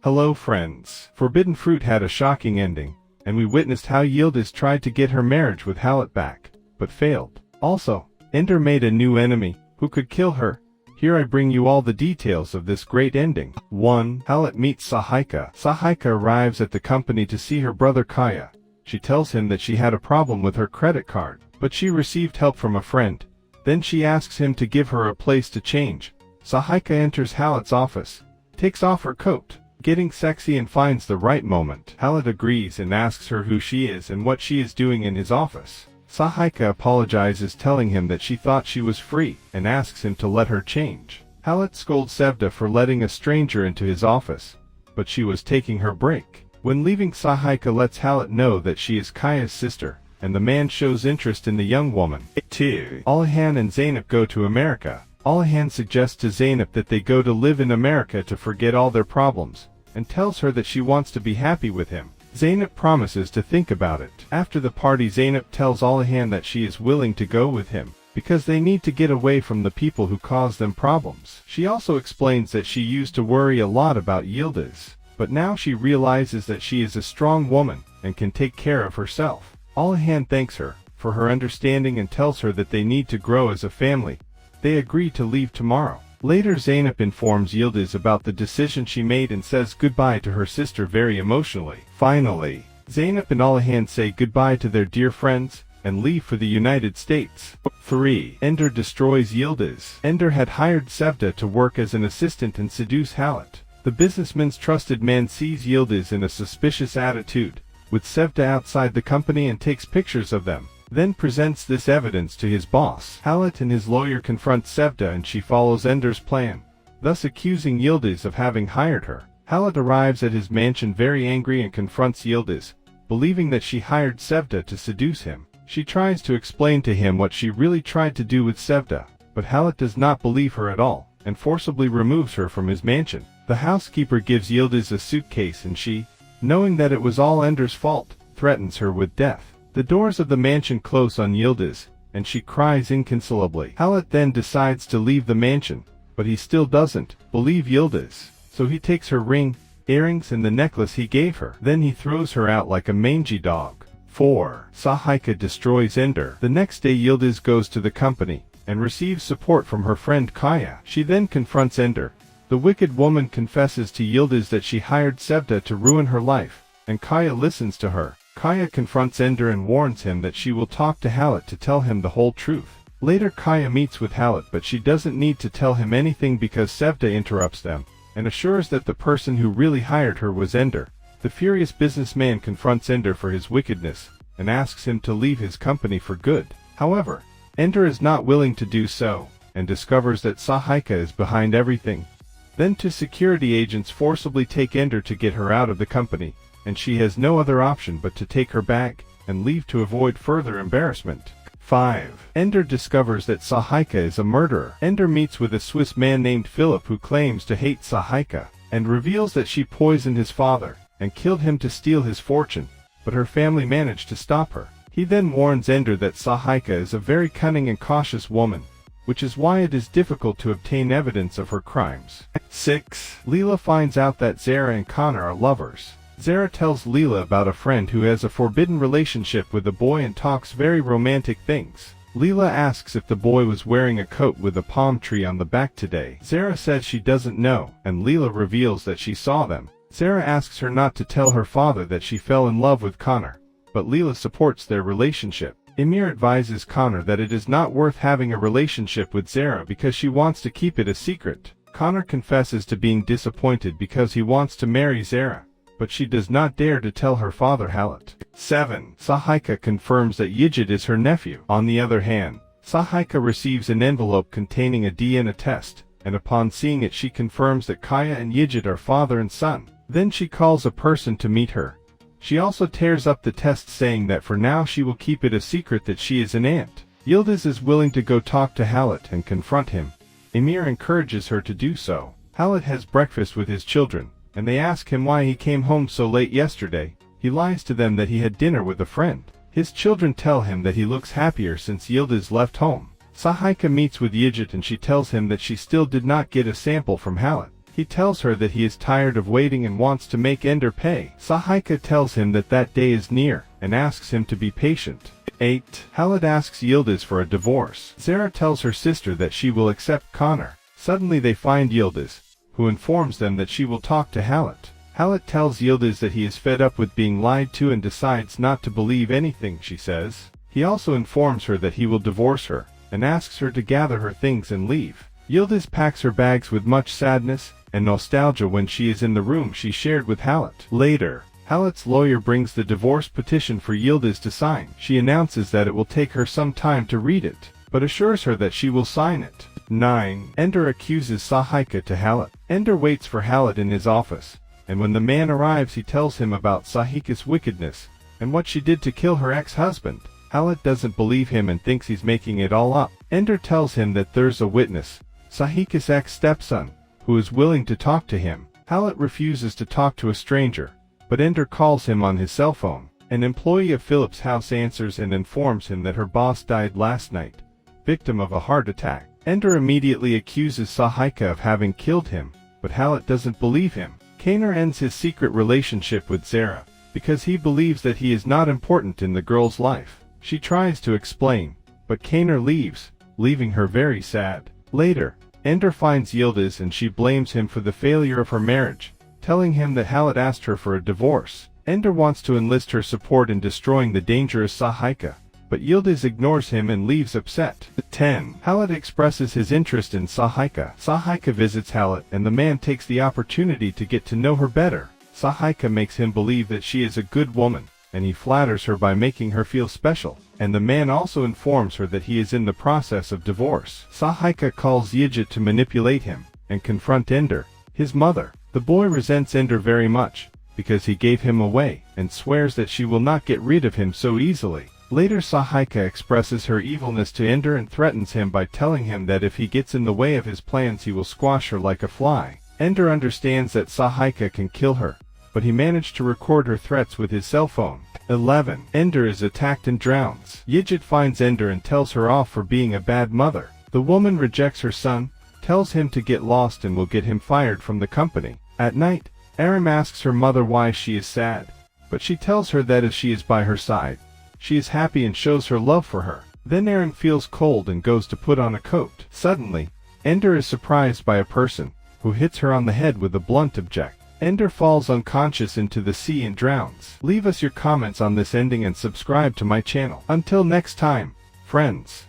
Hello friends. Forbidden Fruit had a shocking ending, and we witnessed how Yildiz tried to get her marriage with Halit back, but failed. Also, Ender made a new enemy, who could kill her. Here I bring you all the details of this great ending. 1. Halit meets Sahika. Sahika arrives at the company to see her brother Kaya. She tells him that she had a problem with her credit card, but she received help from a friend. Then she asks him to give her a place to change. Sahika enters Halit's office, takes off her coat, getting sexy, and finds the right moment. Halit agrees and asks her who she is and what she is doing in his office. Sahika apologizes, telling him that she thought she was free, and asks him to let her change. Halit scolds Sevda for letting a stranger into his office, but she was taking her break. When leaving, Sahika lets Halit know that she is Kaya's sister, and the man shows interest in the young woman. 2. Alahan and Zeynep go to America. Alahan suggests to Zeynep that they go to live in America to forget all their problems, and tells her that she wants to be happy with him. Zeynep promises to think about it. After the party, Zeynep tells Alahan that she is willing to go with him, because they need to get away from the people who cause them problems. She also explains that she used to worry a lot about Yildiz, but now she realizes that she is a strong woman, and can take care of herself. Alahan thanks her for her understanding and tells her that they need to grow as a family. They agree to leave tomorrow. Later, Zeynep informs Yildiz about the decision she made and says goodbye to her sister very emotionally. Finally, Zeynep and Alahan say goodbye to their dear friends and leave for the United States. 3. Ender destroys Yildiz. Ender had hired Sevda to work as an assistant and seduce Halit. The businessman's trusted man sees Yildiz in a suspicious attitude with Sevda outside the company and takes pictures of them, then presents this evidence to his boss. Halit and his lawyer confront Sevda, and she follows Ender's plan, thus accusing Yildiz of having hired her. Halit arrives at his mansion very angry and confronts Yildiz, believing that she hired Sevda to seduce him. She tries to explain to him what she really tried to do with Sevda, but Halit does not believe her at all, and forcibly removes her from his mansion. The housekeeper gives Yildiz a suitcase, and she, knowing that it was all Ender's fault, threatens her with death. The doors of the mansion close on Yildiz, and she cries inconsolably. Halit then decides to leave the mansion, but he still doesn't believe Yildiz, so he takes her ring, earrings, and the necklace he gave her. Then he throws her out like a mangy dog. 4. Sahika destroys Ender. The next day, Yildiz goes to the company and receives support from her friend Kaya. She then confronts Ender. The wicked woman confesses to Yildiz that she hired Sevda to ruin her life, and Kaya listens to her. Kaya confronts Ender and warns him that she will talk to Halit to tell him the whole truth. Later, Kaya meets with Halit, but she doesn't need to tell him anything because Sevda interrupts them and assures that the person who really hired her was Ender. The furious businessman confronts Ender for his wickedness and asks him to leave his company for good. However, Ender is not willing to do so and discovers that Sahika is behind everything. Then two security agents forcibly take Ender to get her out of the company, and she has no other option but to take her bag and leave to avoid further embarrassment. 5. Ender discovers that Sahika is a murderer. Ender meets with a Swiss man named Philip who claims to hate Sahika, and reveals that she poisoned his father and killed him to steal his fortune, but her family managed to stop her. He then warns Ender that Sahika is a very cunning and cautious woman, which is why it is difficult to obtain evidence of her crimes. 6. Leela finds out that Zara and Connor are lovers. Zara tells Leela about a friend who has a forbidden relationship with a boy and talks very romantic things. Leela asks if the boy was wearing a coat with a palm tree on the back today. Zara says she doesn't know, and Leela reveals that she saw them. Zara asks her not to tell her father that she fell in love with Connor, but Leela supports their relationship. Emir advises Connor that it is not worth having a relationship with Zara because she wants to keep it a secret. Connor confesses to being disappointed because he wants to marry Zara, but she does not dare to tell her father Halit. 7. Sahika confirms that Yildiz is her nephew. On the other hand, Sahika receives an envelope containing a DNA test, and upon seeing it she confirms that Kaya and Yildiz are father and son. Then she calls a person to meet her. She also tears up the test, saying that for now she will keep it a secret that she is an aunt. Yildiz is willing to go talk to Halit and confront him. Emir encourages her to do so. Halit has breakfast with his children, and they ask him why he came home so late yesterday. He lies to them that he had dinner with a friend. His children tell him that he looks happier since Yildiz left home. Sahika meets with Yildiz and she tells him that she still did not get a sample from Halit. He tells her that he is tired of waiting and wants to make Ender pay. Sahika tells him that that day is near and asks him to be patient. 8. Halit asks Yildiz for a divorce. Zara tells her sister that she will accept Connor. Suddenly they find Yildiz, who informs them that she will talk to Halit. Halit tells Yildiz that he is fed up with being lied to and decides not to believe anything she says. He also informs her that he will divorce her, and asks her to gather her things and leave. Yildiz packs her bags with much sadness and nostalgia when she is in the room she shared with Halit. Later, Halit's lawyer brings the divorce petition for Yildiz to sign. She announces that it will take her some time to read it, but assures her that she will sign it. 9. Ender accuses Sahika to Halit. Ender waits for Halit in his office, and when the man arrives he tells him about Sahika's wickedness and what she did to kill her ex-husband. Halit doesn't believe him and thinks he's making it all up. Ender tells him that there's a witness, Sahika's ex-stepson, who is willing to talk to him. Halit refuses to talk to a stranger, but Ender calls him on his cell phone. An employee of Philip's house answers and informs him that her boss died last night, victim of a heart attack. Ender immediately accuses Sahika of having killed him, but Halit doesn't believe him. Connor ends his secret relationship with Zara, because he believes that he is not important in the girl's life. She tries to explain, but Connor leaves, leaving her very sad. Later, Ender finds Yildiz and she blames him for the failure of her marriage, telling him that Halit asked her for a divorce. Ender wants to enlist her support in destroying the dangerous Sahika, but Yildiz ignores him and leaves upset. 10. Halit expresses his interest in Sahika. Sahika visits Halit and the man takes the opportunity to get to know her better. Sahika makes him believe that she is a good woman, and he flatters her by making her feel special. And the man also informs her that he is in the process of divorce. Sahika calls Yildiz to manipulate him and confront Ender, his mother. The boy resents Ender very much, because he gave him away, and swears that she will not get rid of him so easily. Later Sahika expresses her evilness to Ender and threatens him by telling him that if he gets in the way of his plans he will squash her like a fly. Ender understands that Sahika can kill her, but he managed to record her threats with his cell phone. 11. Ender is attacked and drowns. Yildiz finds Ender and tells her off for being a bad mother. The woman rejects her son, tells him to get lost and will get him fired from the company. At night, Aram asks her mother why she is sad, but she tells her that if she is by her side, she is happy and shows her love for her. Then Aram feels cold and goes to put on a coat. Suddenly, Ender is surprised by a person, who hits her on the head with a blunt object. Ender falls unconscious into the sea and drowns. Leave us your comments on this ending and subscribe to my channel. Until next time, friends.